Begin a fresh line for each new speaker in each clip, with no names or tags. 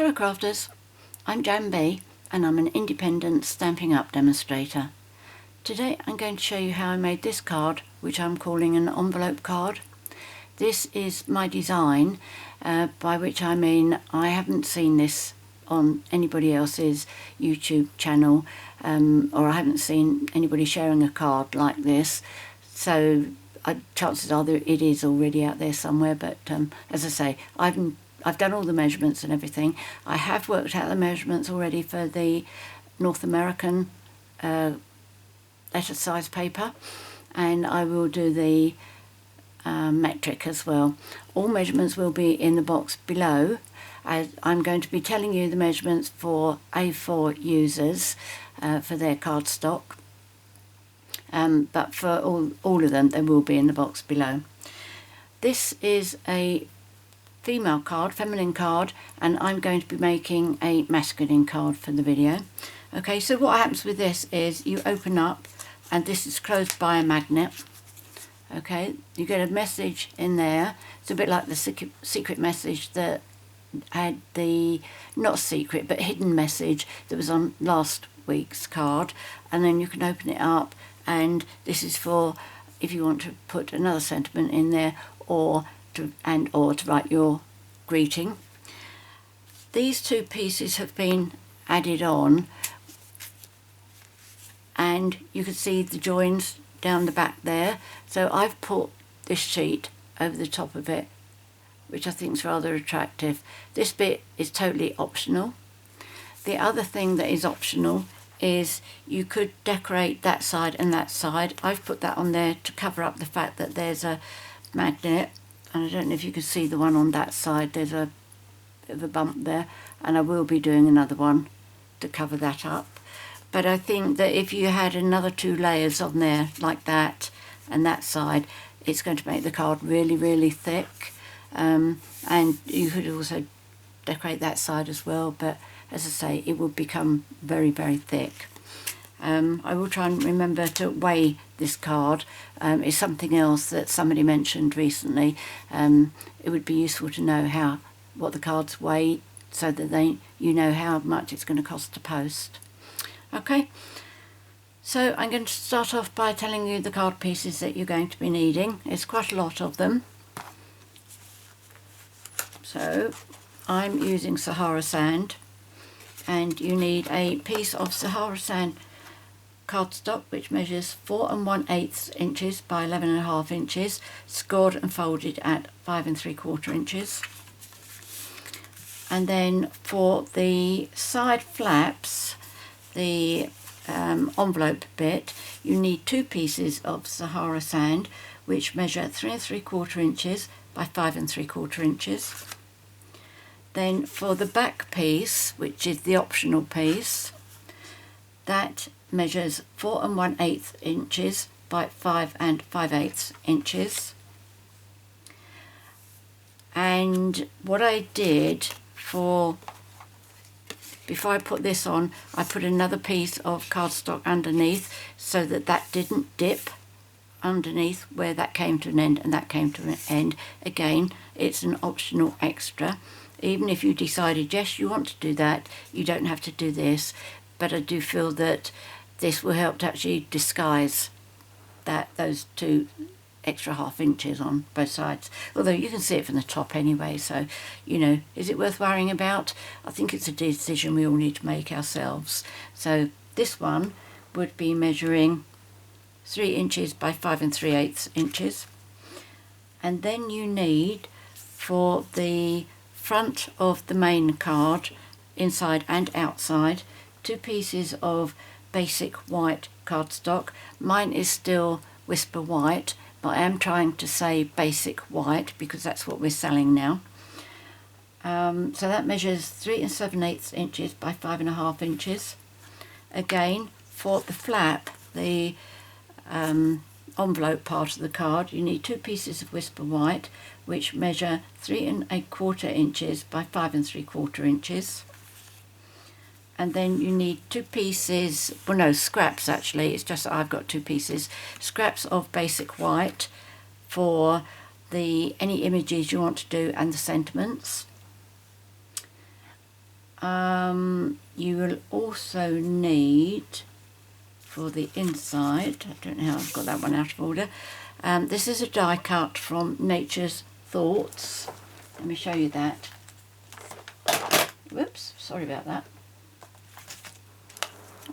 Hello crafters, I'm JanB and I'm an independent Stampin' Up demonstrator. Today I'm going to show you how I made this card, which I'm calling an envelope card. This is my design, by which I mean I haven't seen this on anybody else's YouTube channel, or I haven't seen anybody sharing a card like this, so chances are that it is already out there somewhere, but as I say, I've done all the measurements and everything. I have worked out the measurements already for the North American letter size paper, and I will do the metric as well. All measurements will be in the box below. I'm going to be telling you the measurements for A4 users for their cardstock, but for all of them they will be in the box below. This is a female card, feminine card, and I'm going to be making a masculine card for the video. Okay, so what happens with this is you open up and this is closed by a magnet. Okay, you get a message in there. It's a bit like the secret message that had the, not secret, but hidden message that was on last week's card, and then you can open it up, and this is for if you want to put another sentiment in there, or to write your greeting. These two pieces have been added on, and you can see the joins down the back there. So I've put this sheet over the top of it, which I think is rather attractive. This bit is totally optional. The other thing that is optional is you could decorate that side and that side. I've put that on there to cover up the fact that there's a magnet, and I don't know if you can see the one on that side, there's a bit of a bump there, and I will be doing another one to cover that up. But I think that if you had another 2 layers on there like that and that side, it's going to make the card really, really thick. And you could also decorate that side as well, but as I say, it would become very, very thick. I will try and remember to weigh this card. It's something else that somebody mentioned recently. It would be useful to know what the cards weigh, so that you know how much it's going to cost to post. Okay, so I'm going to start off by telling you the card pieces that you're going to be needing. It's quite a lot of them. So I'm using Sahara Sand, and you need a piece of Sahara Sand Cardstock which measures 4 1/8 inches by 11.5 inches, scored and folded at 5 3/4 inches. And then for the side flaps, the envelope bit, you need 2 pieces of Sahara Sand which measure 3 3/4 inches by 5 3/4 inches. Then for the back piece, which is the optional piece, that measures 4 1/8 inches by 5 5/8 inches. And what I did before I put this on, I put another piece of cardstock underneath so that that didn't dip underneath where that came to an end and that came to an end. Again, it's an optional extra. Even if you decided, yes, you want to do that, you don't have to do this, but I do feel that this will help to actually disguise those 2 extra 1/2 inches on both sides. Although you can see it from the top anyway, so, you know, is it worth worrying about? I think it's a decision we all need to make ourselves. So this one would be measuring 3 inches by 5 3/8 inches. And then you need, for the front of the main card, inside and outside, 2 pieces of basic white cardstock. Mine is still Whisper White, but I am trying to say basic white because that's what we're selling now. So that measures 3 7/8 inches by 5 1/2 inches. Again, for the flap, the envelope part of the card, you need 2 pieces of Whisper White which measure 3 1/4 inches by 5 3/4 inches. And then you need 2 pieces, well no, scraps actually, it's just that I've got 2 pieces, scraps of basic white for any images you want to do and the sentiments. You will also need, for the inside, I don't know how I've got that one out of order, this is a die cut from Nature's Thoughts. Let me show you that. Whoops, sorry about that.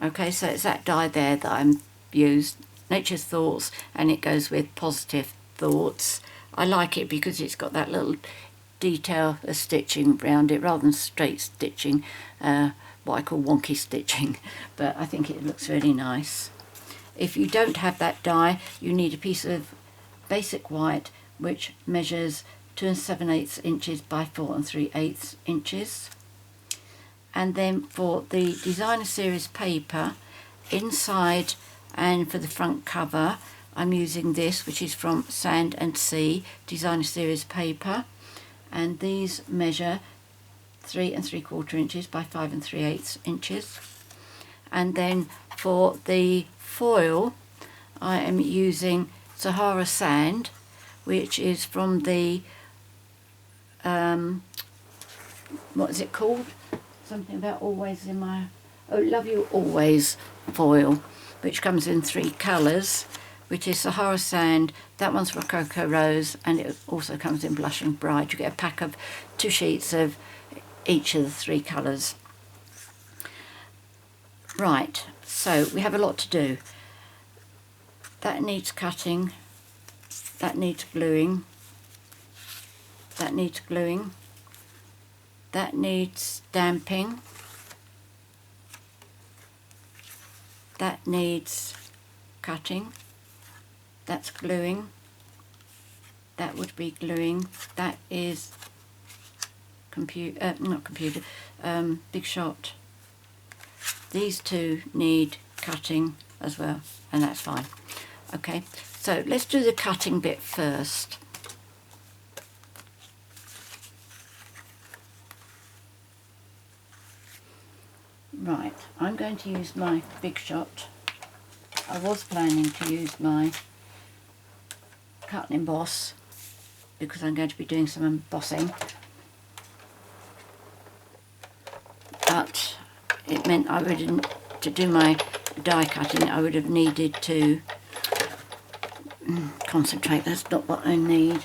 Okay, so it's that die there that I'm used, Nature's Thoughts, and it goes with Positive Thoughts. I like it because it's got that little detail of stitching around it rather than straight stitching, what I call wonky stitching, but I think it looks really nice. If you don't have that die, you need a piece of basic white which measures 2 7/8 inches by 4 3/8 inches. And then for the designer series paper, inside and for the front cover, I'm using this, which is from Sand and Sea designer series paper, and these measure 3 3/4 inches by 5 3/8 inches. And then for the foil, I am using Sahara Sand, which is from the what is it called? Something about always in my, oh, Love You Always foil, which comes in 3 colours, which is Sahara Sand, that one's Rococo Rose, and it also comes in Blushing Bride. You get a pack of 2 sheets of each of the 3 colours. Right, so we have a lot to do. That needs cutting, that needs gluing, that needs gluing, that needs stamping, that needs cutting, that's gluing, that would be gluing, that is Big Shot. These 2 need cutting as well, and that's fine. Okay, so let's do the cutting bit first. Right, I'm going to use my Big Shot. I was planning to use my cut and emboss because I'm going to be doing some embossing, but it meant I wouldn't, to do my die cutting, I would have needed to concentrate. That's not what I need.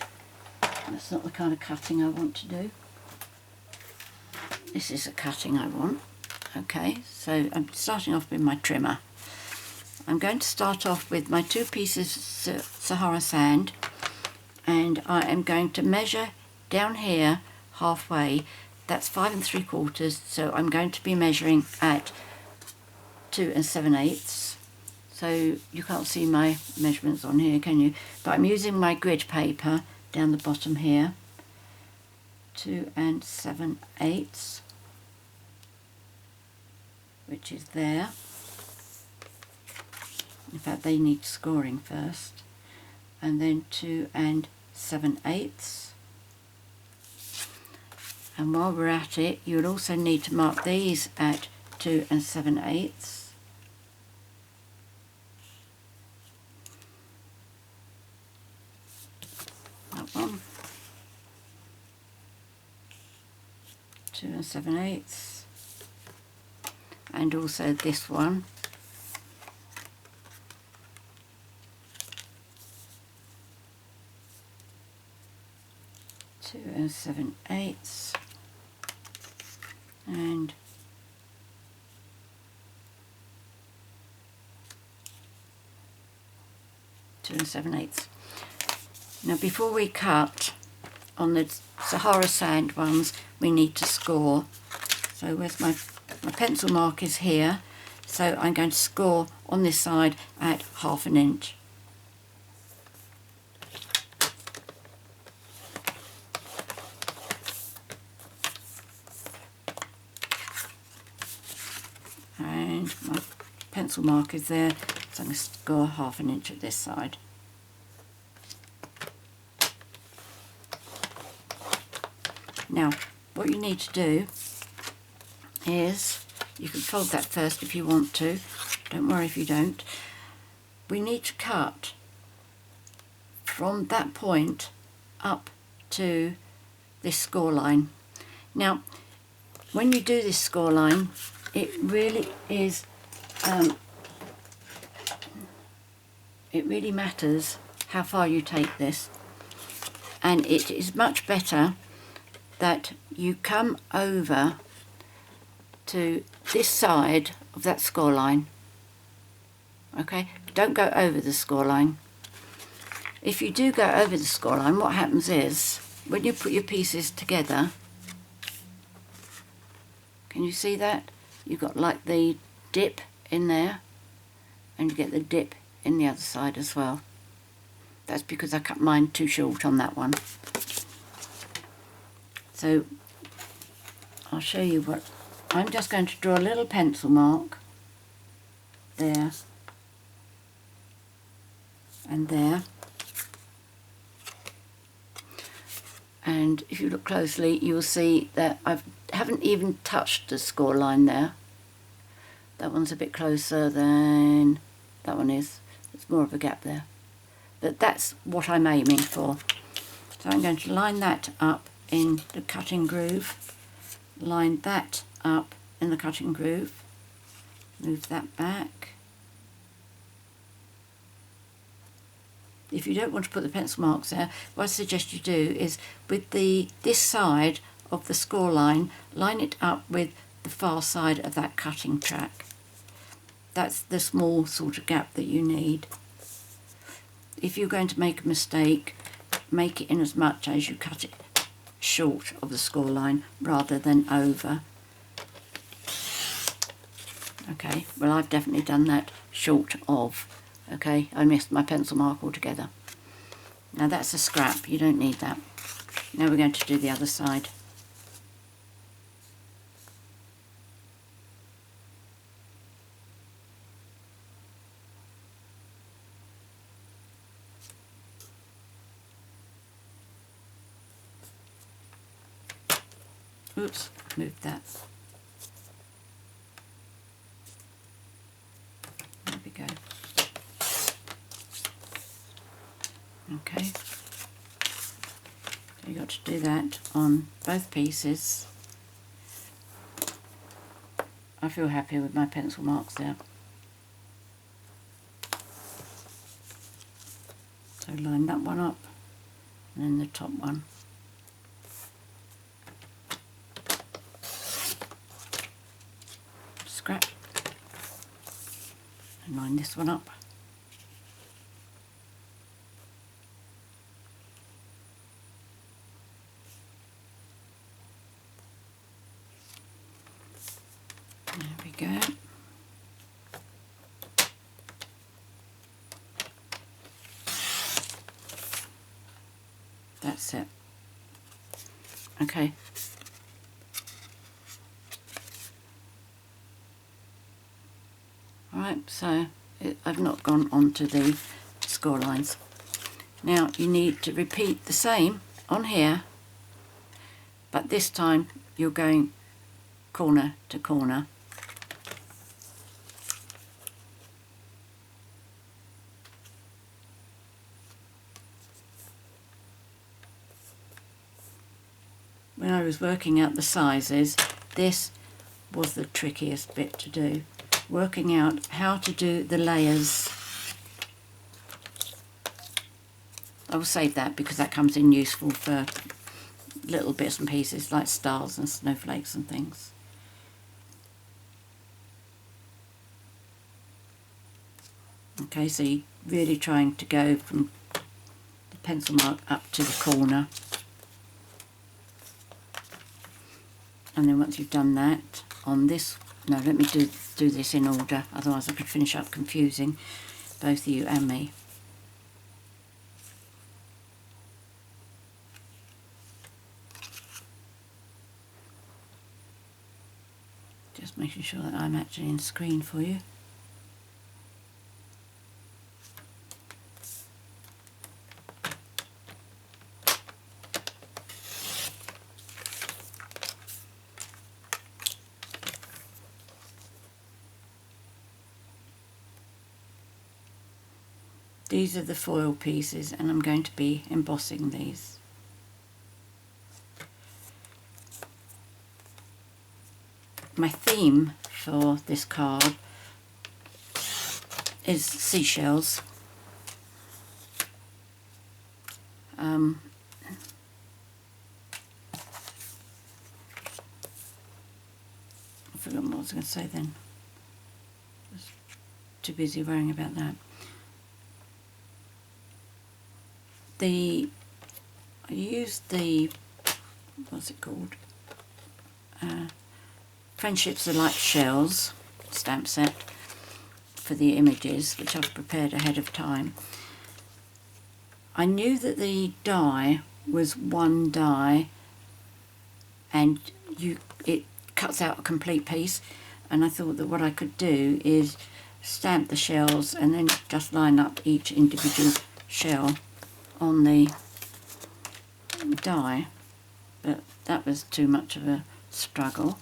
That's not the kind of cutting I want to do. This is the cutting I want. Okay, so I'm starting off with my trimmer. I'm going to start off with my 2 pieces of Sahara Sand, and I am going to measure down here halfway. That's 5 3/4, so I'm going to be measuring at 2 7/8. So you can't see my measurements on here, can you? But I'm using my grid paper down the bottom here. 2 7/8, which is there. In fact, they need scoring first. And then 2 7/8. And while we're at it, you'll also need to mark these at 2 7/8. That one. 2 7/8. And also this one. 2 7/8, and 2 7/8. Now before we cut on the Sahara Sand ones, we need to score. So where's my pencil mark is here, so I'm going to score on this side at 1/2 inch. And my pencil mark is there, so I'm going to score 1/2 inch at this side. Now what you need to do is, you can fold that first if you want to, don't worry if you don't. We need to cut from that point up to this score line. Now when you do this score line, it really is, it really matters how far you take this, and it is much better that you come over to this side of that score line. Okay, don't go over the score line. If you do go over the score line, what happens is, when you put your pieces together, can you see that? You've got like the dip in there, and you get the dip in the other side as well. That's because I cut mine too short on that one. So I'll show you what, I'm just going to draw a little pencil mark there and there. And if you look closely, you will see that I haven't even touched the score line there. That one's a bit closer than that one is. There's more of a gap there. But that's what I'm aiming for. So I'm going to line that up in the cutting groove. Line that up in the cutting groove. Move that back. If you don't want to put the pencil marks there, what I suggest you do is with this side of the score line, line it up with the far side of that cutting track. That's the small sort of gap that you need. If you're going to make a mistake, make it in as much as you cut it short of the score line rather than over. Okay, well I've definitely done that short of. Okay, I missed my pencil mark altogether. Now that's a scrap, you don't need that. Now we're going to do the other side. Oops, moved that. There we go. Okay, so you've got to do that on both pieces. I feel happy with my pencil marks there. So line that one up and then the top one. Scrap and line this one up. There we go. That's it. Okay. Alright, so I've not gone on to the score lines. Now you need to repeat the same on here, but this time you're going corner to corner. When I was working out the sizes, this was the trickiest bit to do. Working out how to do the layers. I will save that because that comes in useful for little bits and pieces like stars and snowflakes and things. Okay, so you're really trying to go from the pencil mark up to the corner. And then once you've done that, on this, no, let me do this in order, otherwise I could finish up confusing both you and me. Just making sure that I'm actually in screen for you. These are the foil pieces and I'm going to be embossing these. my theme for this card is seashells. I forgot what I was going to say then. I was too busy worrying about that. I used the, what's it called? Friendships Are Like Shells stamp set for the images, which I've prepared ahead of time. I knew that the die was one die and it cuts out a complete piece, and I thought that what I could do is stamp the shells and then just line up each individual shell on the die, but that was too much of a struggle.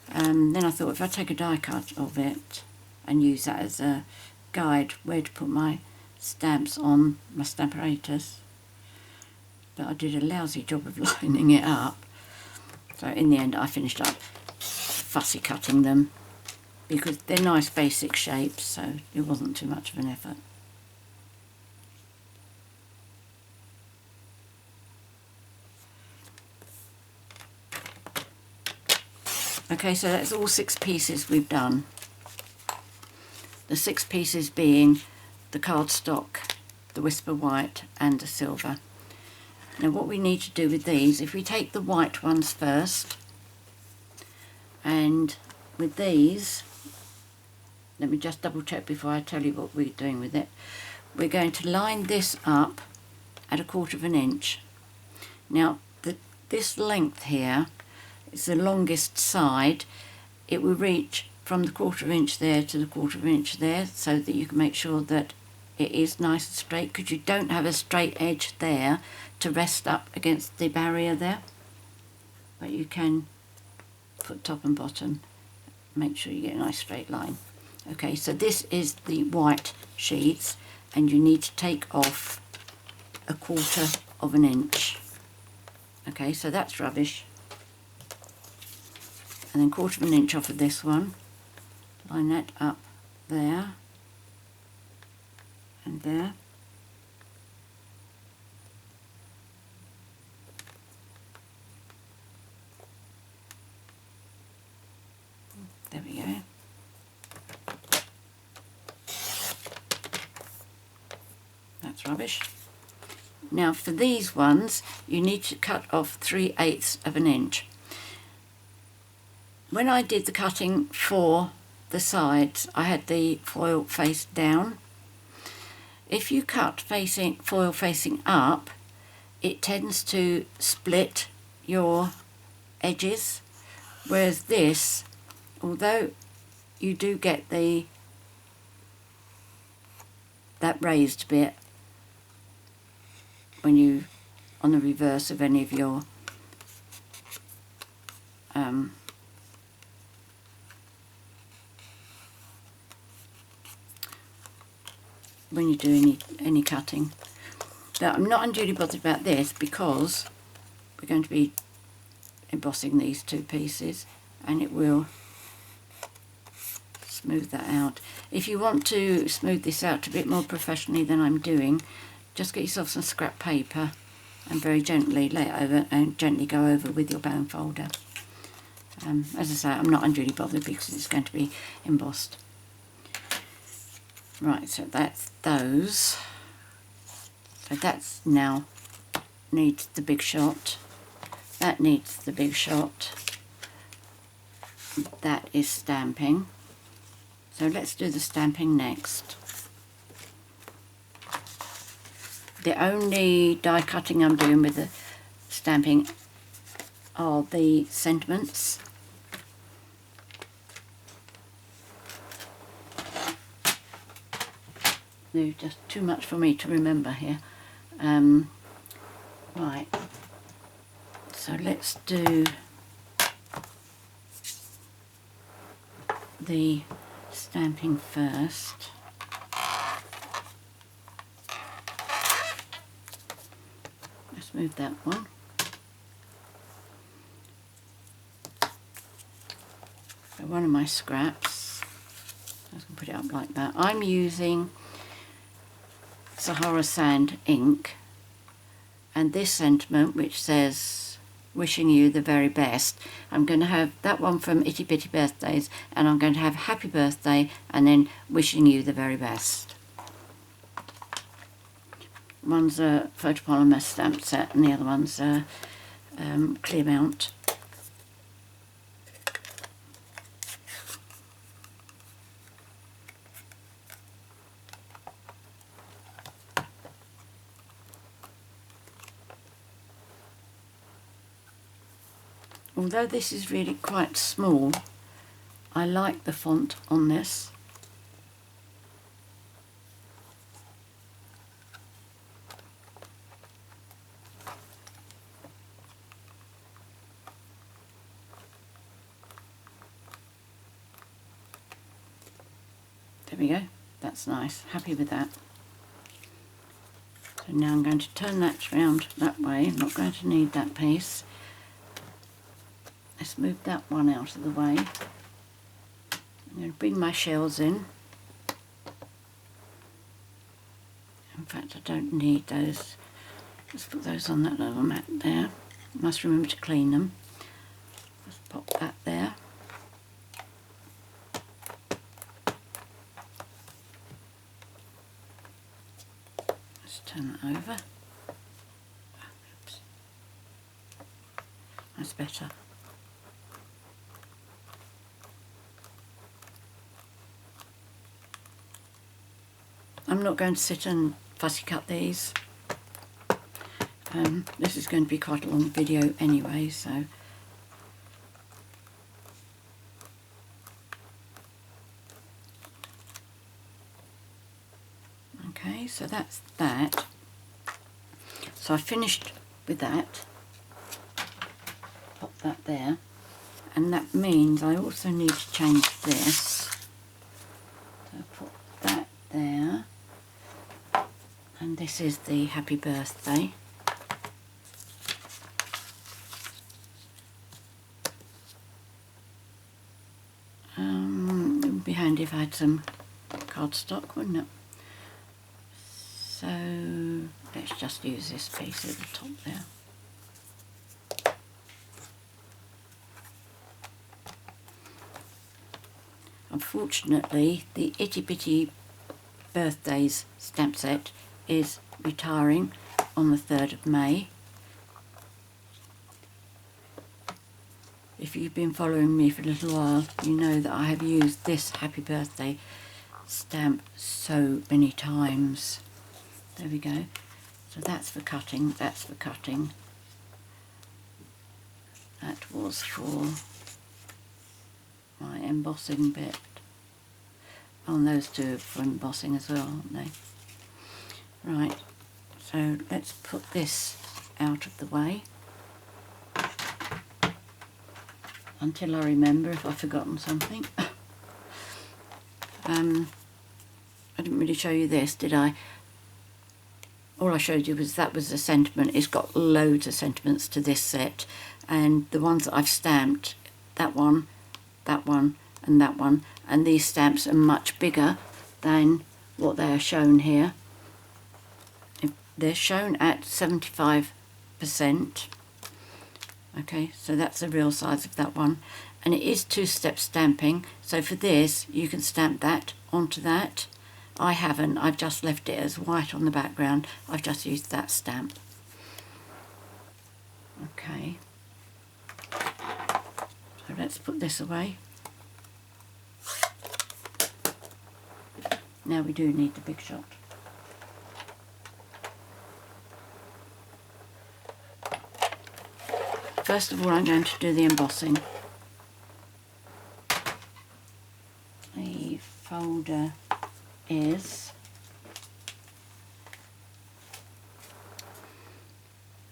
Then I thought if I take a die cut of it and use that as a guide where to put my stamps on my stamp apparatus, but I did a lousy job of lining it up, so in the end I finished up fussy cutting them because they're nice basic shapes, so it wasn't too much of an effort. Okay, so that's all 6 pieces we've done. The 6 pieces being the cardstock, the Whisper White and the silver. Now what we need to do with these, if we take the white ones first, and with these, let me just double check before I tell you what we're doing with it. We're going to line this up at 1/4 inch. Now this length here is the longest side. It will reach from the 1/4 inch there to the 1/4 inch there, so that you can make sure that it is nice and straight, because you don't have a straight edge there to rest up against the barrier there, but you can put top and bottom, make sure you get a nice straight line. Okay, so this is the white sheets, and you need to take off 1/4 inch. Okay, so that's rubbish. And then 1/4 inch off of this one, line that up there and there. There we go. That's rubbish. Now for these ones, you need to cut off 3/8 of an inch. When I did the cutting for the sides, I had the foil face down. If you cut foil facing up, it tends to split your edges, whereas this, although you do get that raised bit when you on the reverse of any of your when you do any cutting. Now I'm not unduly bothered about this because we're going to be embossing these 2 pieces, and it will smooth that out. If you want to smooth this out a bit more professionally than I'm doing, just get yourself some scrap paper and very gently lay it over and gently go over with your bone folder. As I say, I'm not unduly bothered because it's going to be embossed. Right, so that's those. So that's now needs the big shot. That needs the big shot. That is stamping. So let's do the stamping next. The only die cutting I'm doing with the stamping are the sentiments. They're just too much for me to remember here. Right, so let's do the stamping first. Let's move that one. So one of my scraps, I can put it up like that. I'm using Sahara Sand ink, and this sentiment which says wishing you the very best, I'm going to have that one from Itty Bitty Birthdays, and I'm going to have happy birthday and then wishing you the very best. One's a photopolymer stamp set and the other one's a clear mount. Although this is really quite small, I like the font on this. There we go, that's nice, happy with that. So now I'm going to turn that round that way, I'm not going to need that piece. Let's move that one out of the way. I'm going to bring my shells in. In fact, I don't need those. Let's put those on that little mat there. Must remember to clean them. Let's pop that there. Let's turn that over. Oops. That's better. I'm not going to sit and fussy cut these. This is going to be quite a long video anyway, so okay, so that's that. So I finished with that. Pop that there, and that means I also need to change this. So put that there. And this is the happy birthday. It would be handy if I had some cardstock, wouldn't it? So let's just use this piece at the top there. Unfortunately, the Itty Bitty Birthdays stamp set is retiring on the 3rd of May. If you've been following me for a little while, you know that I have used this happy birthday stamp so many times. There we go. So that's for cutting, that's for cutting. That was for my embossing bit. Oh, and those two are for embossing as well, aren't they? Right, so let's put this out of the way until I remember if I've forgotten something. I didn't really show you this, did I? All I showed you was that was the sentiment. It's got loads of sentiments to this set, and the ones that I've stamped, that one, and that one, and these stamps are much bigger than what they are shown here. They're shown at 75%. Okay, so that's the real size of that one. And it is two-step stamping, so for this you can stamp that onto that. I haven't, I've just left it as white on the background. I've just used that stamp. Okay, so let's put this away. Now we do need the big shot. First of all, I'm going to do the embossing. The folder is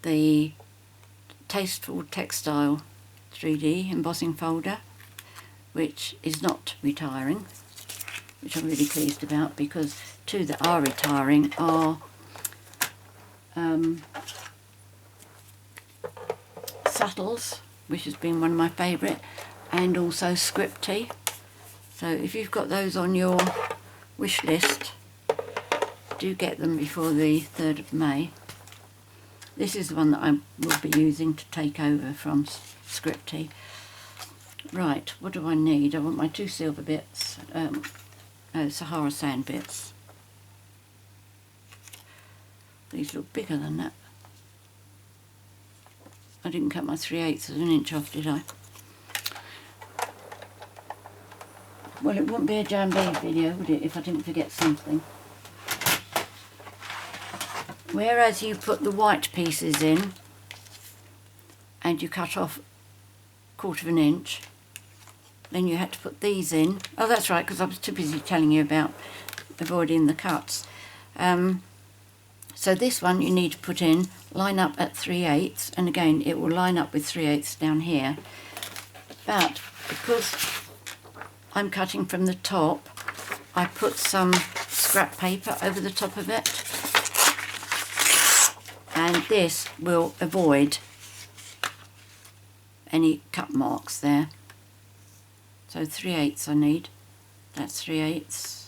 the Tasteful Textile 3D embossing folder, which is not retiring, which I'm really pleased about, because two that are retiring are Subtles, which has been one of my favourite, and also scripty. So if you've got those on your wish list, do get them before the 3rd of May. This is the one that I will be using to take over from scripty. Right, what do I need? I want my 2 silver bits, Sahara Sand bits. These look bigger than that. I didn't cut my 3/8 of an inch off, did I? Well, it wouldn't be a JanB video, would it, if I didn't forget something. Whereas you put the white pieces in and you cut off 1/4 inch, then you had to put these in. Oh, that's right, because I was too busy telling you about avoiding the cuts. So this one you need to put in, line up at 3/8, and again it will line up with 3/8 down here. But because I'm cutting from the top, I put some scrap paper over the top of it, and this will avoid any cut marks there. So 3/8 I need. That's 3/8.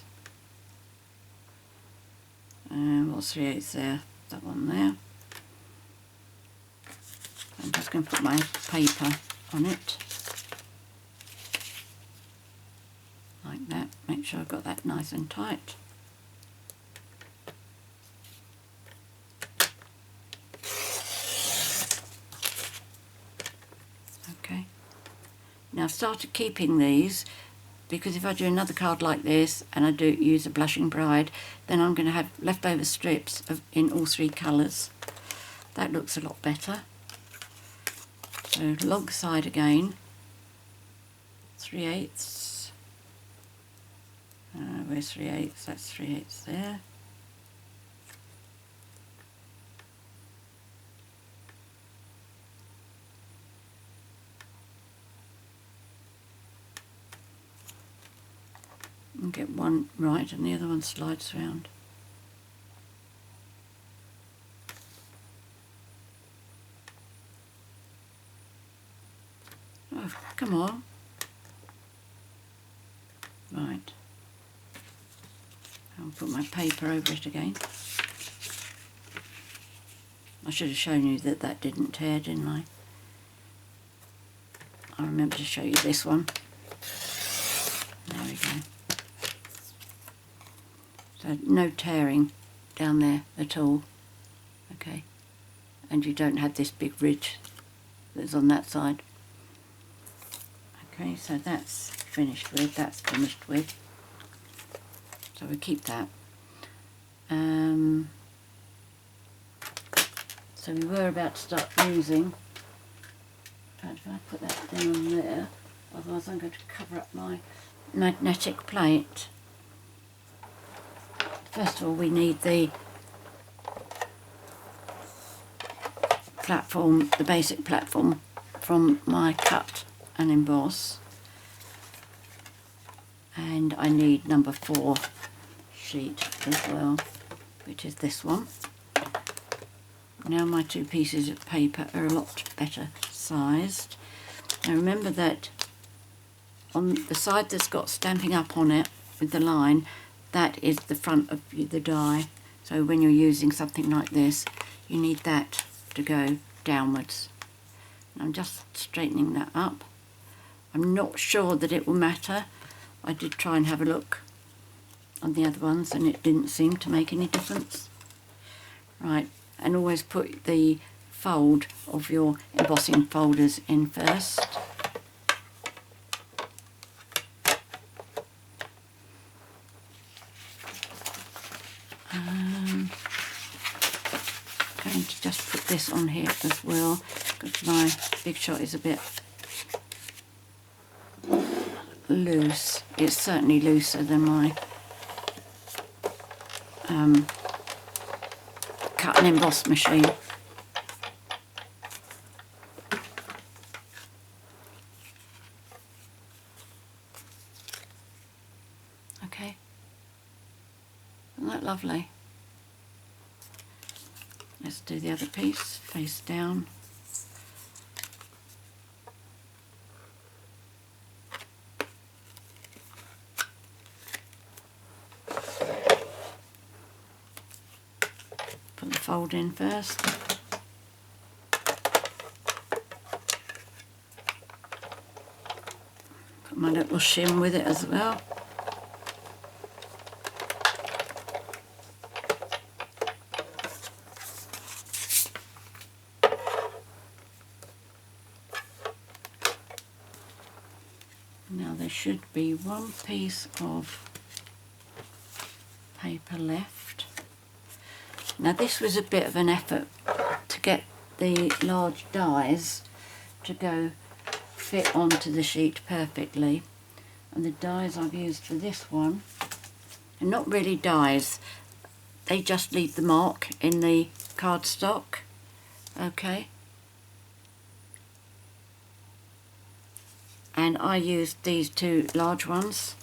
What's 3/8 there? That one there. I'm just going to put my paper on it. Like that. Make sure I've got that nice and tight. Okay. Now I've started keeping these, because if I do another card like this and I do use a blushing bride, then I'm going to have leftover strips in all 3 colours. That looks a lot better. So log side again, 3/8. Where's 3/8? That's 3/8 there. And get one right and the other one slides round. Oh, come on. Right. I'll put my paper over it again. I should have shown you that that didn't tear, didn't I? I remember to show you this one. There we go. So no tearing down there at all. Okay. And you don't have this big ridge that's on that side. Okay, so that's finished with, that's finished with. So we keep that. So we were about to start using. If I put that down there, otherwise I'm going to cover up my magnetic plate. First of all, we need the platform, the basic platform from my cut and emboss, and I need number 4 sheet as well, which is this one. Now my 2 pieces of paper are a lot better sized. Now remember that on the side that's got Stampin' Up on it with the line, that is the front of the die. So when you're using something like this, you need that to go downwards. I'm just straightening that up. I'm not sure that it will matter. I did try and have a look on the other ones and it didn't seem to make any difference. Right, and always put the fold of your embossing folders in first. Going to just put this on here as well, because my Big Shot is a bit loose. It's certainly looser than my cut and emboss machine. Okay, isn't that lovely? Let's do the other piece, face down. fold in first. Put my little shim with it as well. Now there should be one piece of paper left. Now this was a bit of an effort to get the large dies to go fit onto the sheet perfectly, and the dies I've used for this one are not really dies, they just leave the mark in the cardstock. Okay, and I used these two large ones.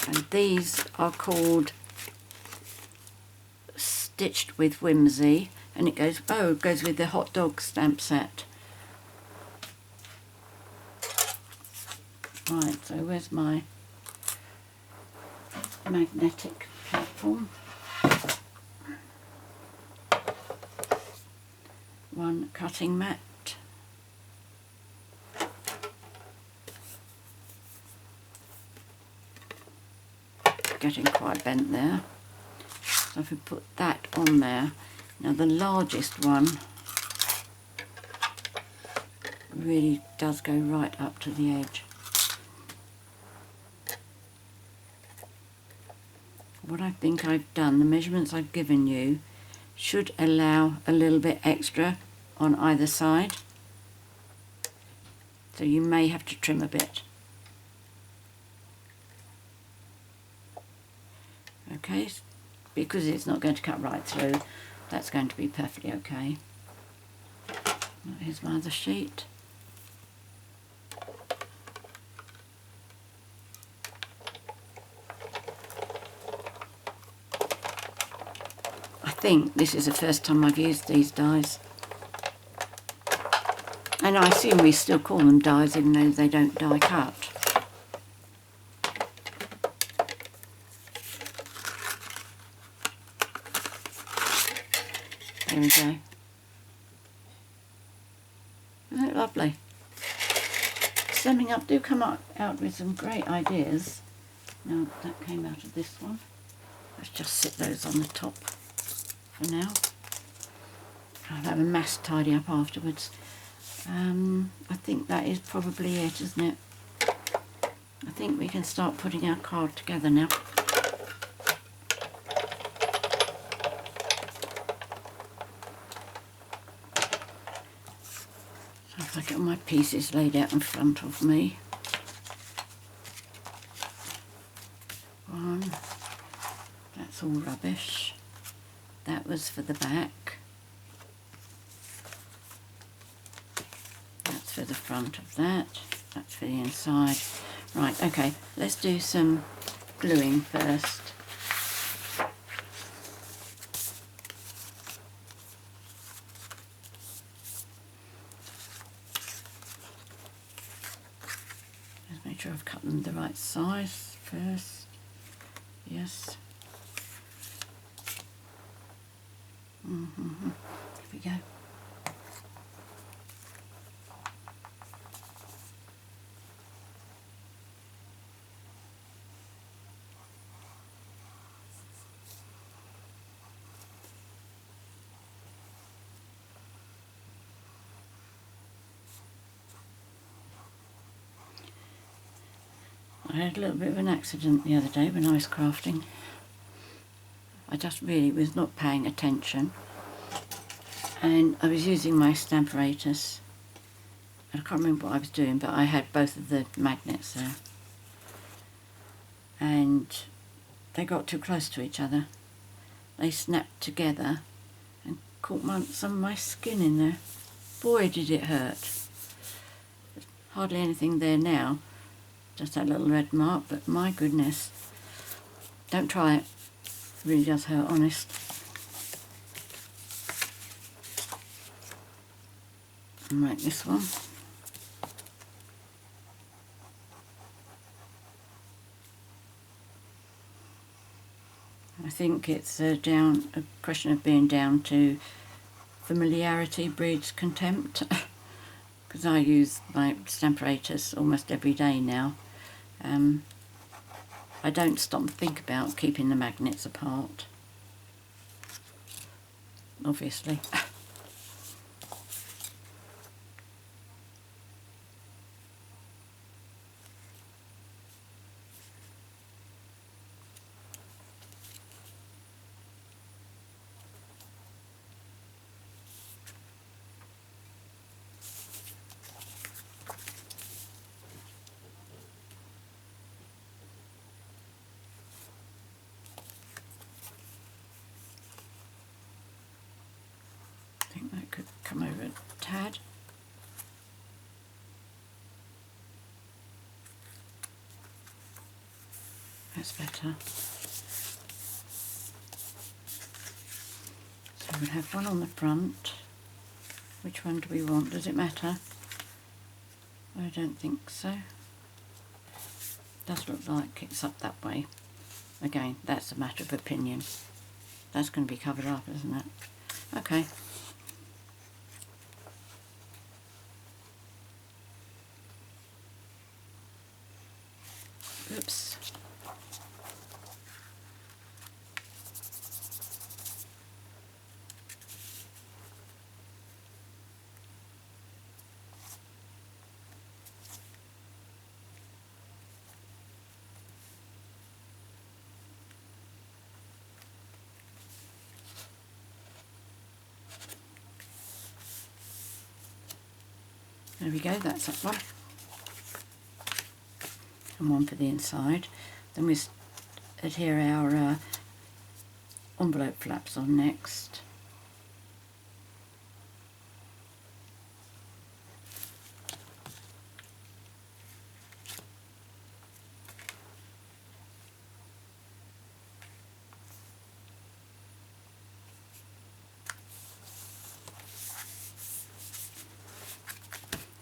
And these are called Stitched with Whimsy, and it goes with the hot dog stamp set. Right, so where's my magnetic platform? One cutting mat. Getting quite bent there. So if we put that on there, now the largest one really does go right up to the edge. What I think I've done, the measurements I've given you should allow a little bit extra on either side, so you may have to trim a bit. Okay, because it's not going to cut right through, that's going to be perfectly okay. Here's my other sheet. I think this is the first time I've used these dies, and I assume we still call them dies even though they don't die cut. There we go. Isn't it lovely? Stemming up do come out with some great ideas. Now that came out of this one. Let's just sit those on the top for now. I'll have a mass tidy up afterwards. I think that is probably it, isn't it? I think we can start putting our card together now. If I get my pieces laid out in front of me. One, that's all rubbish. That was for the back. That's for the front of that. That's for the inside. Right, okay, let's do some gluing first. Make sure I've cut them the right size first. Yes. Here we go. I had a little bit of an accident the other day when I was crafting. I just really was not paying attention, and I was using my Stamparatus. I can't remember what I was doing, but I had both of the magnets there, and they got too close to each other. They snapped together and caught some of my skin in there. Boy, did it hurt. There's hardly anything there now. Just that little red mark, but my goodness, don't try it. It really does hurt, honest. and make this one. I think it's a question of being down to familiarity breeds contempt, because I use my stamp apparatus almost every day now. I don't stop and think about keeping the magnets apart, obviously. I think that could come over a tad. That's better. So we'll have one on the front. Which one do we want? Does it matter? I don't think so. Does look like it's up that way. Again, that's a matter of opinion. That's going to be covered up, isn't it? Okay. Oops. There we go, that's that one. And one for the inside. Then we adhere our envelope flaps on next.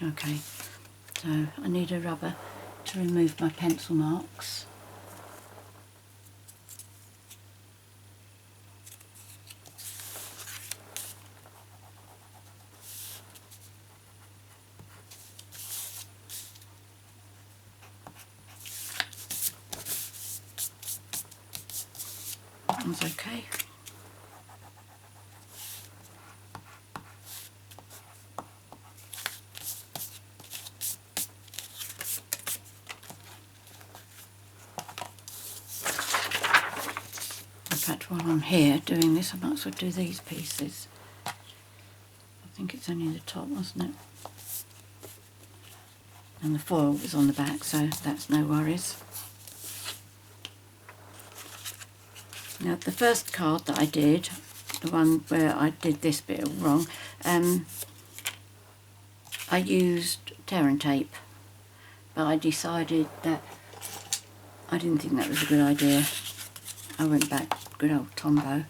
Okay, so I need a rubber to remove my pencil marks. That one's okay. In fact, while I'm here doing this, I might as well do these pieces. I think it's only the top, wasn't it? And the foil was on the back, so that's no worries. Now, the first card that I did, the one where I did this bit wrong, I used tear and tape, but I decided that I didn't think that was a good idea. I went back, good old Tombow.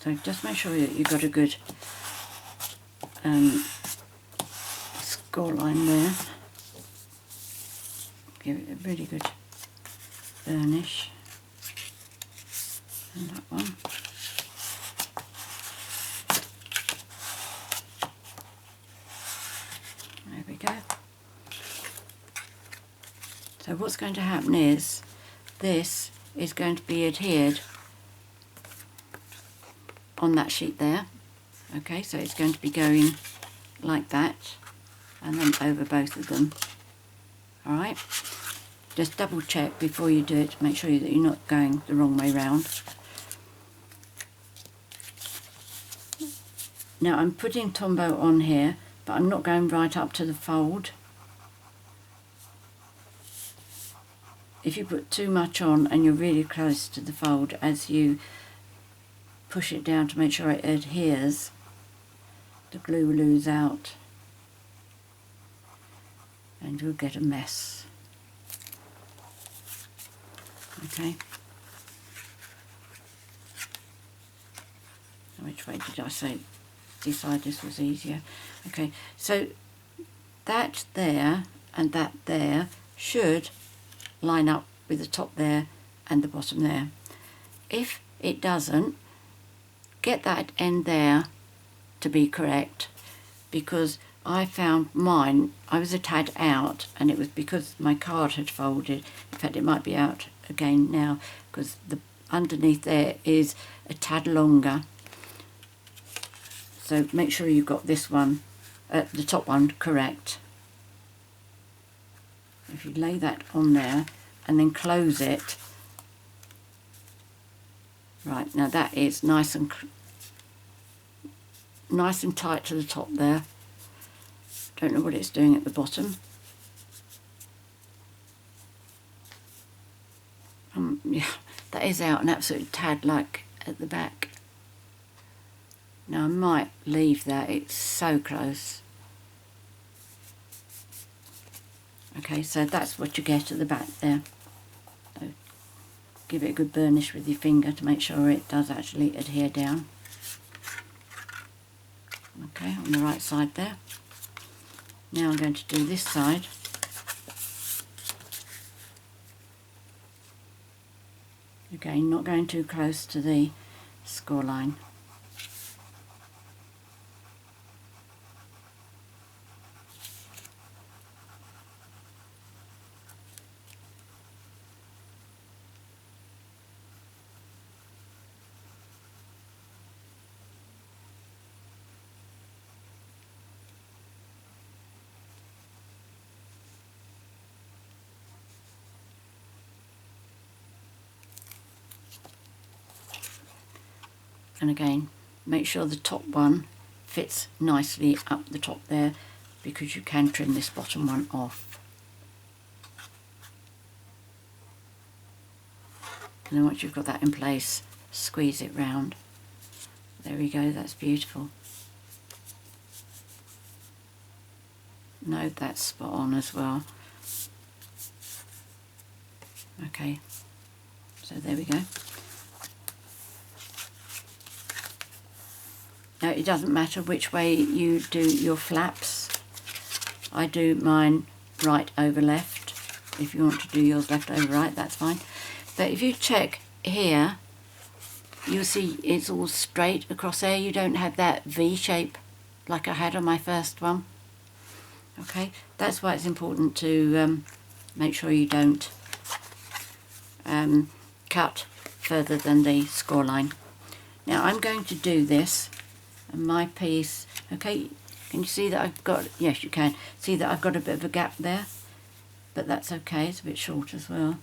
So just make sure that you've got a good score line there. Give it a really good burnish. And that one. There we go. So what's going to happen is this is going to be adhered on that sheet there. Okay, so it's going to be going like that and then over both of them. Alright, just double check before you do it to make sure that you're not going the wrong way round. Now I'm putting Tombow on here, but I'm not going right up to the fold. If you put too much on and you're really close to the fold, as you push it down to make sure it adheres, the glue will lose out and you'll get a mess. Okay. Which which way did I say? Decide this was easier. Okay, so that there and that there should line up with the top there and the bottom there. If it doesn't, get that end there to be correct, because I found mine, I was a tad out, and it was because my card had folded. In fact, it might be out again now, because the underneath there is a tad longer. So make sure you've got this one, the top one, correct. If you lay that on there and then close it, right, now that is nice and tight to the top there. Don't know what it's doing at the bottom. Yeah, that is out an absolute tad like at the back. Now I might leave that, it's so close. Okay, so that's what you get at the back there. So give it a good burnish with your finger to make sure it does actually adhere down. Okay, on the right side there. Now I'm going to do this side. Again, not going too close to the score line. And again, make sure the top one fits nicely up the top there, because you can trim this bottom one off. And then once you've got that in place, squeeze it round. There we go, that's beautiful. No, that's spot on as well. Okay, so there we go. Now it doesn't matter which way you do your flaps. I do mine right over left. If you want to do yours left over right, that's fine. But if you check here, you'll see it's all straight across there. You don't have that V shape like I had on my first one. Okay, that's why it's important to make sure you don't cut further than the score line. Now I'm going to do this. And my piece, okay, can you see that I've got, yes you can, see that I've got a bit of a gap there, but that's okay, it's a bit short as well.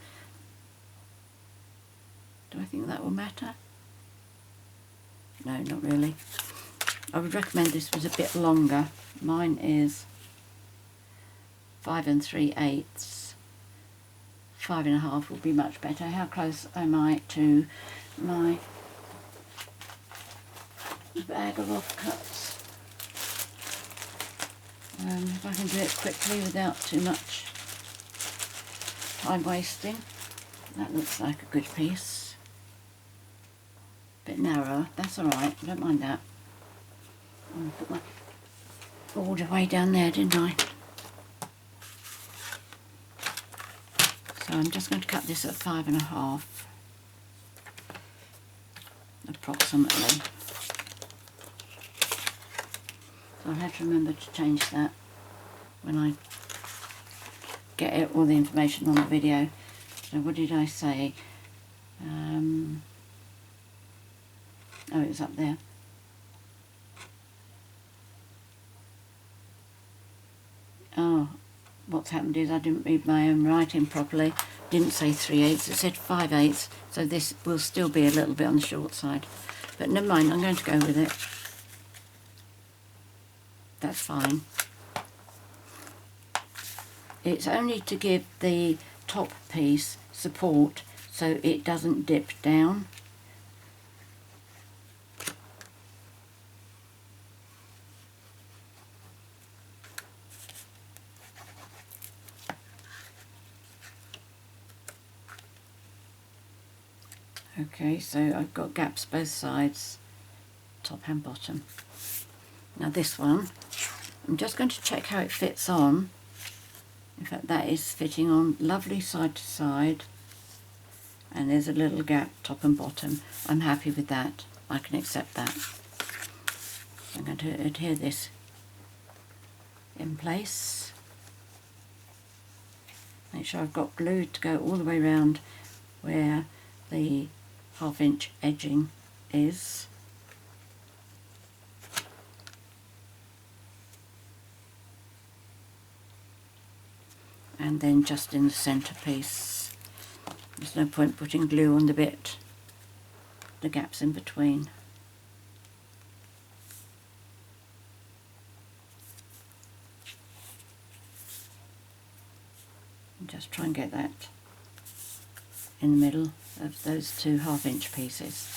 Do I think that will matter? No, not really. I would recommend this was a bit longer. Mine is 5 3/8. 5 1/2 would be much better. How close am I to my bag of offcuts? If I can do it quickly without too much time wasting. That looks like a good piece. Bit narrower, that's alright, I don't mind that. I put my border way down there, didn't I? So I'm just going to cut this at 5 1/2 approximately. So I'll have to remember to change that when I get all the information on the video. So what did I say? Oh, it was up there. Oh, what's happened is I didn't read my own writing properly. Didn't say 3/8, it said 5/8. So this will still be a little bit on the short side. But never mind, I'm going to go with it. That's fine. It's only to give the top piece support so it doesn't dip down. Okay, so I've got gaps both sides. top and bottom. Now this one, I'm just going to check how it fits on. In fact, that is fitting on lovely side to side, and there's a little gap top and bottom. I'm happy with that. I can accept that. I'm going to adhere this in place. Make sure I've got glue to go all the way around where the 1/2 inch edging is. And then just in the centrepiece. There's no point putting glue on the gaps in between. And just try and get that in the middle of those 2 1/2 inch pieces.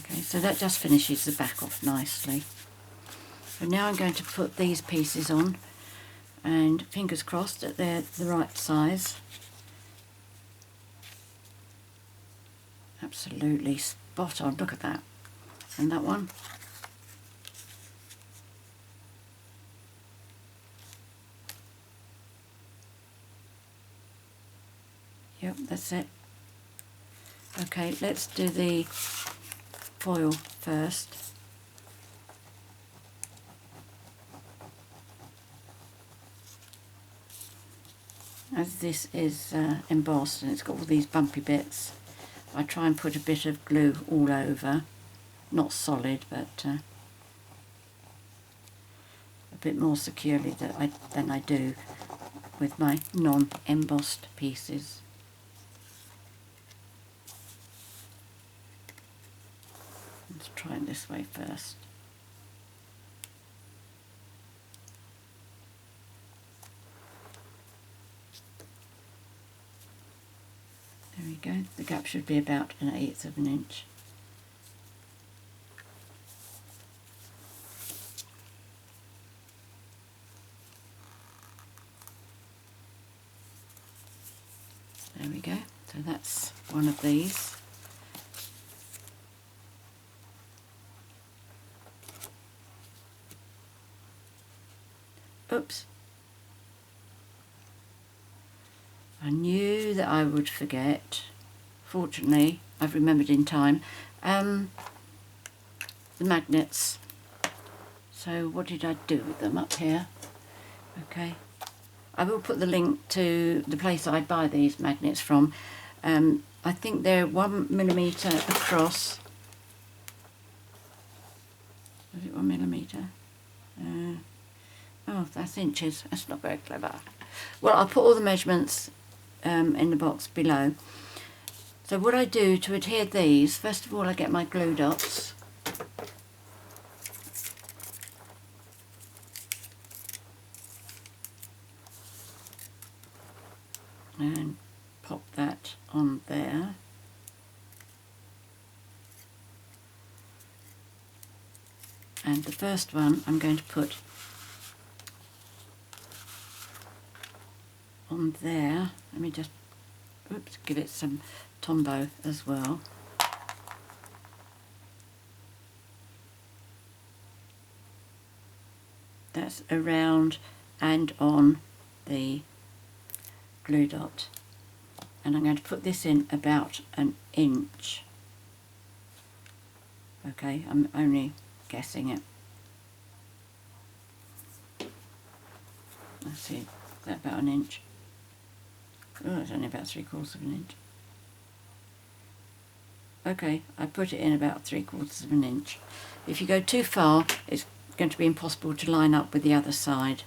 Okay, so that just finishes the back off nicely. So now I'm going to put these pieces on, and fingers crossed that they're the right size. Absolutely spot on, look at that. And that one. Yep, that's it. Okay, let's do the foil first. As this is embossed and it's got all these bumpy bits, I try and put a bit of glue all over, not solid, but a bit more securely than I do with my non-embossed pieces. Let's try it this way first. There we go. The gap should be about 1/8 of an inch. There we go. So that's one of these. Oops. I knew that I would forget. Fortunately, I've remembered in time. The magnets. So what did I do with them up here? Okay. I will put the link to the place I buy these magnets from. I think they're 1mm across. Is it 1mm? Oh, that's inches. That's not very clever. Well, I'll put all the measurements in the box below. So what I do to adhere these, first of all I get my glue dots. And pop that on there. And the first one I'm going to put on there. Let me just give it some Tombow as well. That's around and on the glue dot. And I'm going to put this in about 1 inch. Okay, I'm only guessing it. Let's see, is that about 1 inch? Oh, it's only about 3/4 of an inch. Okay, I put it in about 3/4 of an inch. If you go too far, it's going to be impossible to line up with the other side.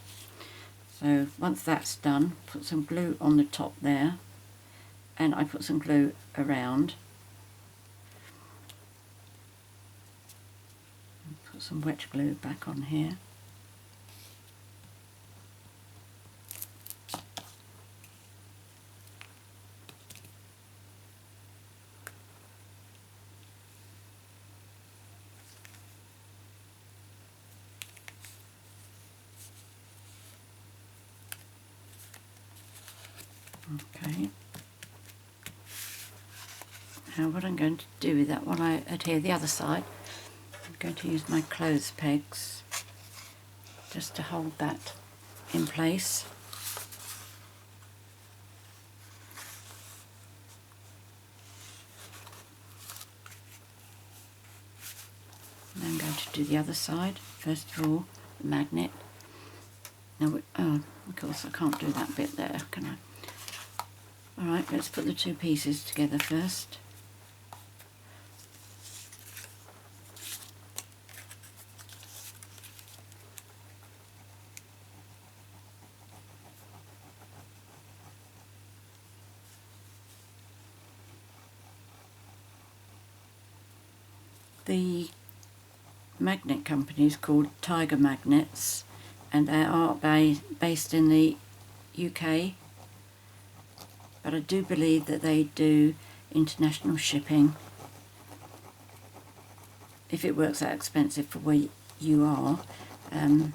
So once that's done, put some glue on the top there, and I put some glue around. Put some wet glue back on here. Okay, Now what I'm going to do with that, while I adhere the other side, I'm going to use my clothes pegs just to hold that in place. And I'm going to do the other side. First of all, the magnet. Now, oh, of course I can't do that bit there, can I? Alright, let's put the two pieces together first. The magnet company is called Tiger Magnets, and they are based in the UK, but I do believe that they do international shipping. If it works out expensive for where you are, I'm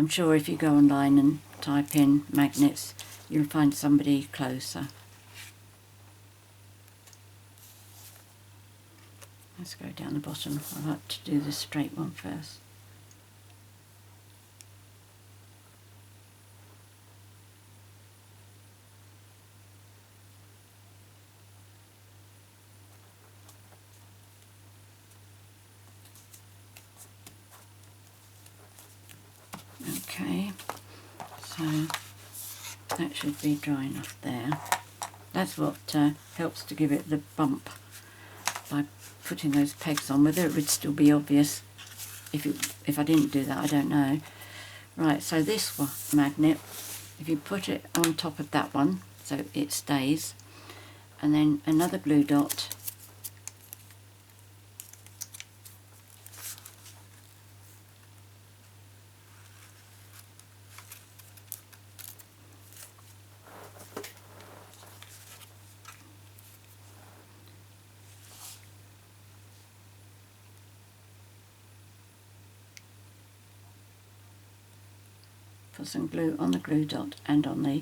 sure if you go online and type in magnets, you'll find somebody closer. Let's go down the bottom. I like to do the straight one first. Okay, so that should be dry enough there. That's what helps to give it the bump by putting those pegs on. Whether it would still be obvious if I didn't do that, I don't know. Right, so this one, magnet, if you put it on top of that one so it stays, and then another glue dot, put some glue on the glue dot and on the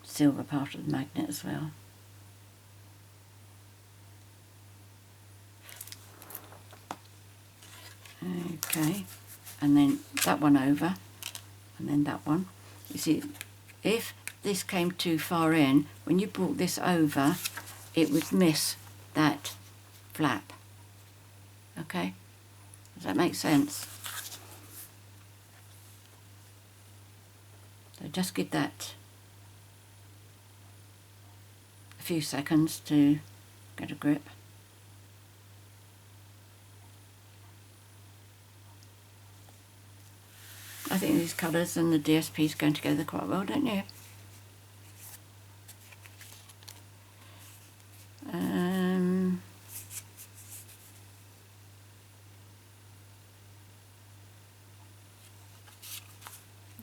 silver part of the magnet as well. Okay, and then that one over, and then that one. You see, if this came too far in, when you brought this over, it would miss that flap. Okay, does that make sense? So just give that a few seconds to get a grip. I think these colours and the DSPs go together quite well, don't you?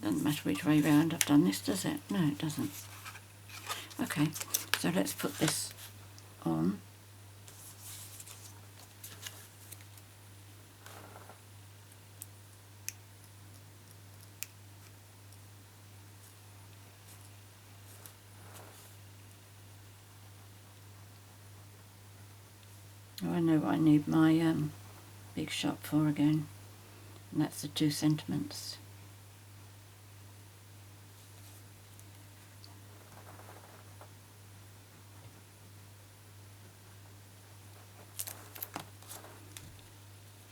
Doesn't matter which way round I've done this, does it? No, it doesn't. Okay, so let's put this on. Oh, I know what I need my big shot for again, and that's the 2 sentiments.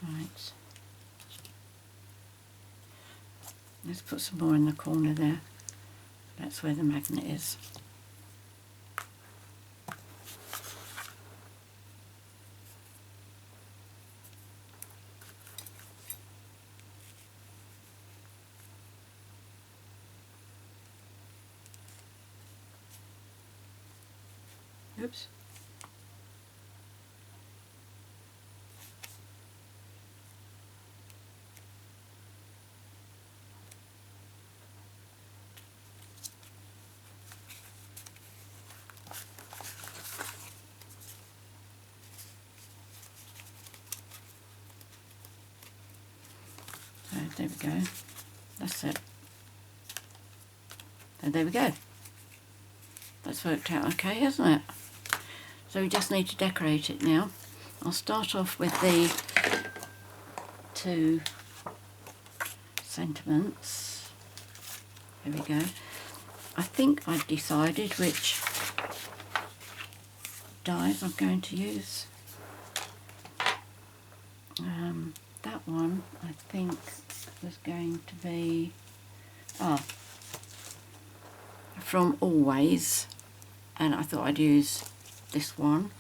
Right, let's put some more in the corner there. That's where the magnet is. Oops. So there we go. That's it. So there we go. That's worked out okay, hasn't it? So we just need to decorate it now. I'll start off with the 2 sentiments. There we go. I think I've decided which dies I'm going to use. That one I think was going to be from Always, and I thought I'd use this one.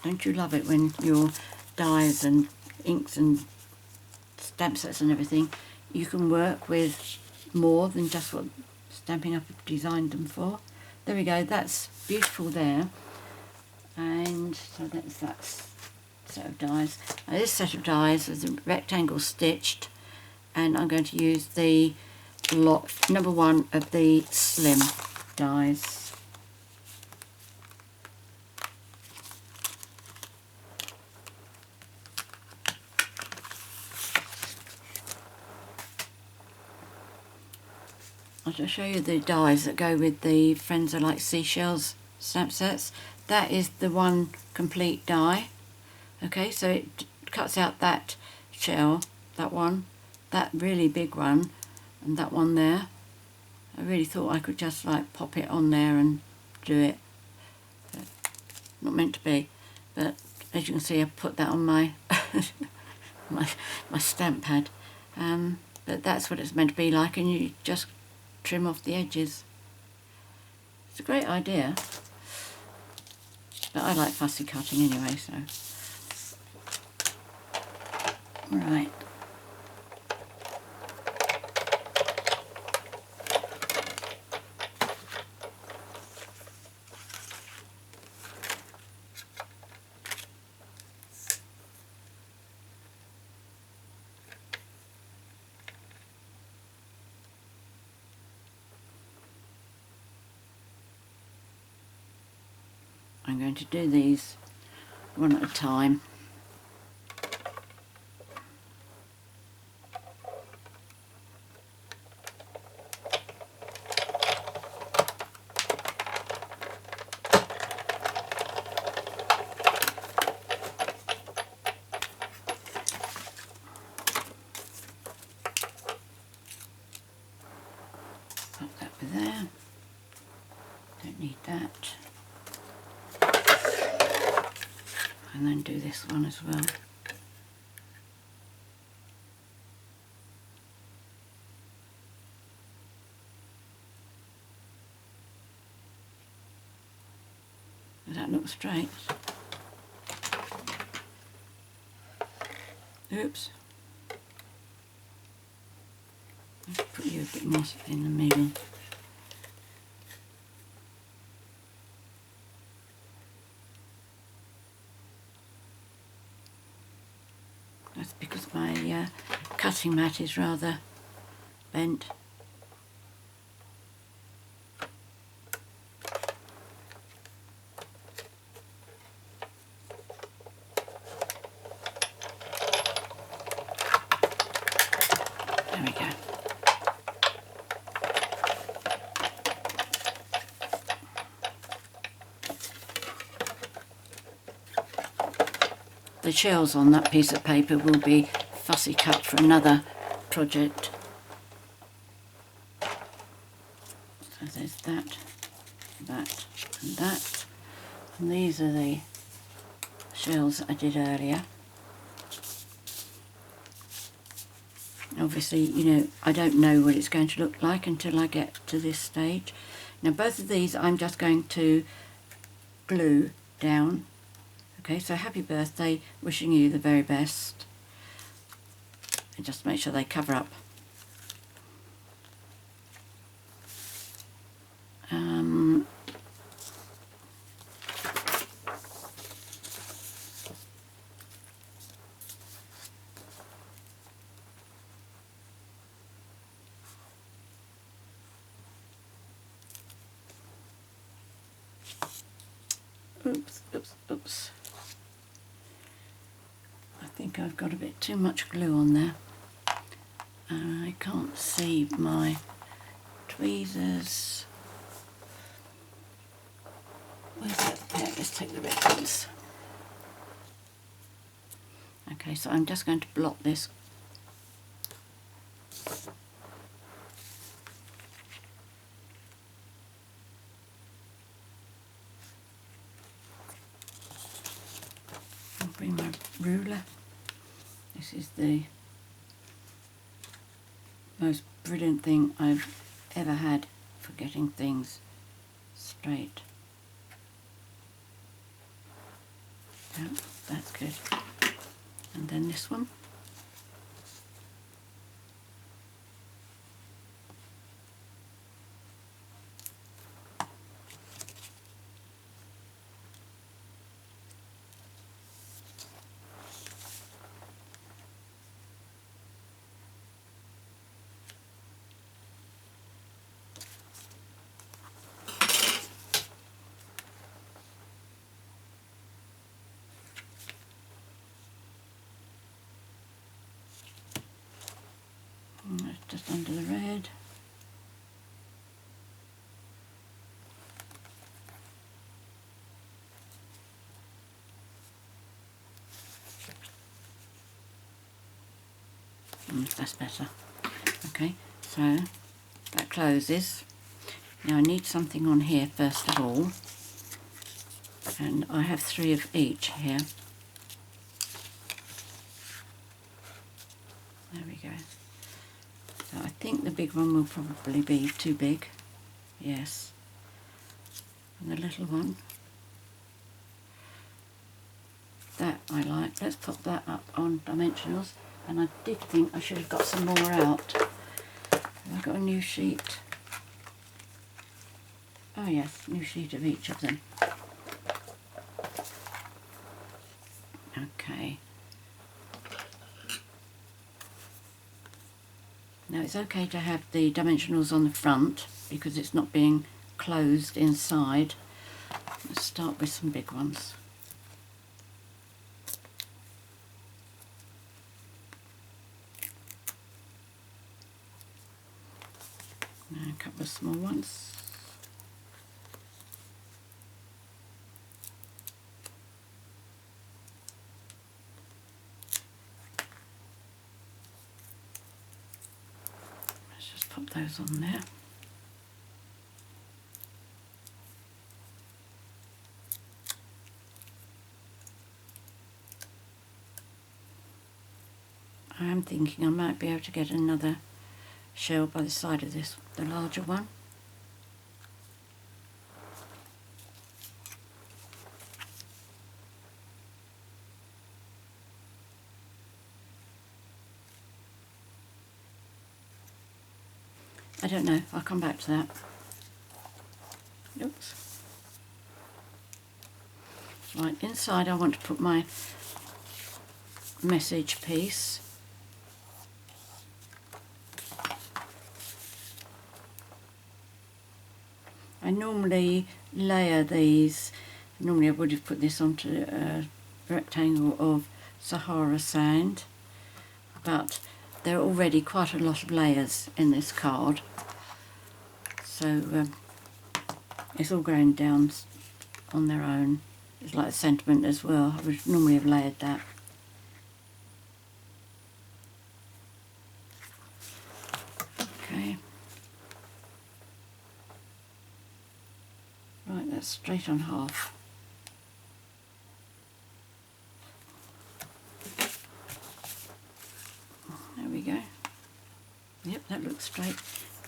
Don't you love it when your dies and inks and stamp sets and everything, you can work with more than just what Stampin' Up! Have designed them for. There we go, that's beautiful there. And so that's that set of dies. Now this set of dies is a rectangle stitched, and I'm going to use the lot number 1 of the slim dies. I'll just show you the dies that go with the Friends Are Like Seashells stamp sets. That is the 1 complete die. Okay, so it cuts out that shell, that one, that really big one, and that one there. I really thought I could just like pop it on there and do it. But not meant to be, but as you can see, I put that on my my stamp pad. But that's what it's meant to be like, and you just trim off the edges. It's a great idea, but I like fussy cutting anyway, so. Right. I'm going to do these one at a time. Put that with there. Don't need that. And then do this one as well. Does that look straight? Oops. Let's put you a bit more in the middle. That's because my cutting mat is rather bent. There we go. The shells on that piece of paper will be fussy cut for another project. So there's that, that and that. And these are the shells that I did earlier. Obviously, you know, I don't know what it's going to look like until I get to this stage. Now both of these I'm just going to glue down. Okay, so happy birthday, wishing you the very best. And just make sure they cover up. Oops, oops, oops. I think I've got a bit too much glue on there. I can't see my tweezers. Where's that pen? Let's take the red ones. Okay, so I'm just going to blot this. I'll bring my ruler. This is the most brilliant thing I've ever had for getting things straight. Yeah, that's good. And then this one. Just under the red. That's better. Okay, so that closes. Now I need something on here first of all, and I have 3 of each here. There we go. So I think the big one will probably be too big. Yes. And the little one, that I like. Let's put that up on dimensionals. And I did think I should have got some more out. Have I got a new sheet? Oh yes, new sheet of each of them. Okay. Now it's okay to have the dimensionals on the front because it's not being closed inside. Let's start with some big ones. Now a couple of small ones. Let's just put those on there. I am thinking I might be able to get another shell by the side of this, the larger one. I don't know, I'll come back to that. Oops. Right, inside I want to put my message piece. I normally layer these. Normally I would have put this onto a rectangle of Sahara sand, but there are already quite a lot of layers in this card, so it's all going down on their own. It's like a sentiment as well. I would normally have layered that. Okay. Right, that's straight on half. There we go. Yep, that looks straight.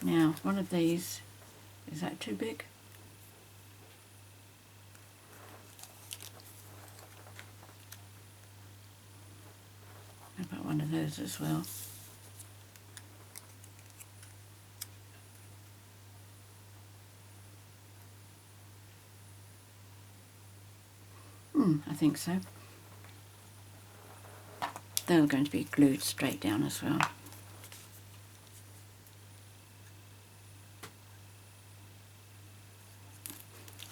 Now, one of these, is that too big? How about one of those as well? I think so. They're going to be glued straight down as well.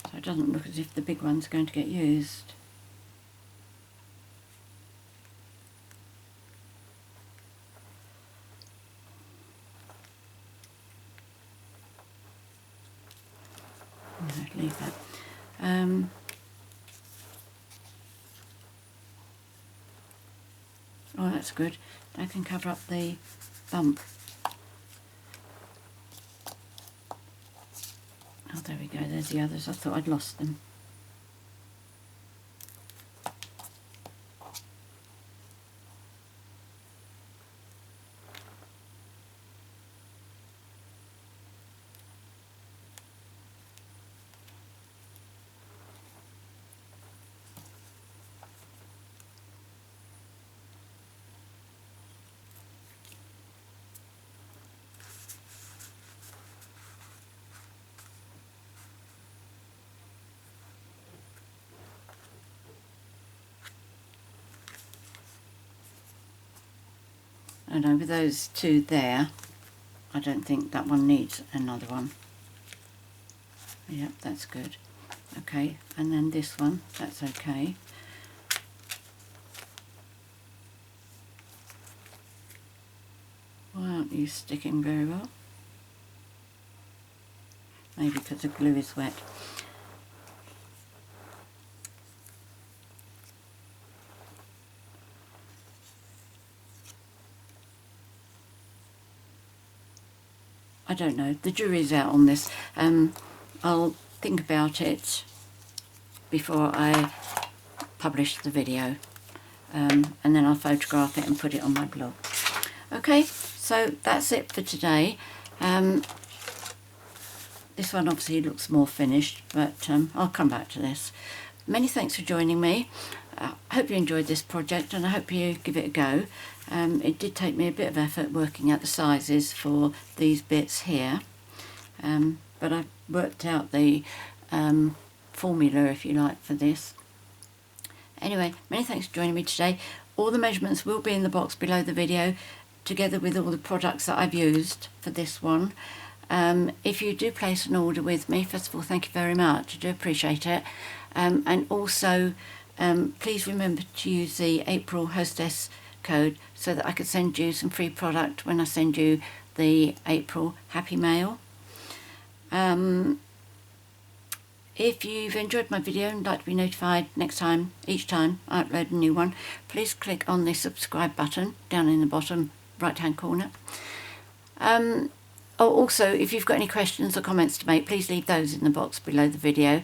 So it doesn't look as if the big one's going to get used. leave that. Oh, that's good. I can cover up the bump. Oh, there we go. There's the others. I thought I'd lost them. And over those two there, I don't think that one needs another one. Yep, that's good. Okay, and then this one, that's okay. Why aren't you sticking very well? Maybe because the glue is wet. I don't know, the jury's out on this. I'll think about it before I publish the video, and then I'll photograph it and put it on my blog. Okay, so that's it for today. This one obviously looks more finished, but I'll come back to this. Many thanks for joining me. I hope you enjoyed this project, and I hope you give it a go. It did take me a bit of effort working out the sizes for these bits here, but I've worked out the formula, if you like, for this. Anyway, many thanks for joining me today. All the measurements will be in the box below the video, together with all the products that I've used for this one. If you do place an order with me, first of all, thank you very much. I do appreciate it. And also, please remember to use the April HOSTESS code so that I could send you some free product when I send you the April Happy Mail. If you've enjoyed my video and like to be notified each time I upload a new one, please click on the subscribe button down in the bottom right hand corner. Also, if you've got any questions or comments to make, please leave those in the box below the video.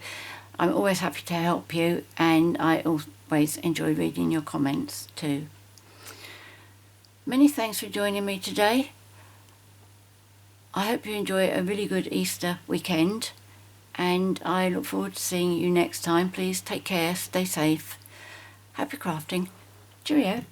I'm always happy to help you, and I always enjoy reading your comments too. Many thanks for joining me today. I hope you enjoy a really good Easter weekend, and I look forward to seeing you next time. Please take care, stay safe, happy crafting, cheerio.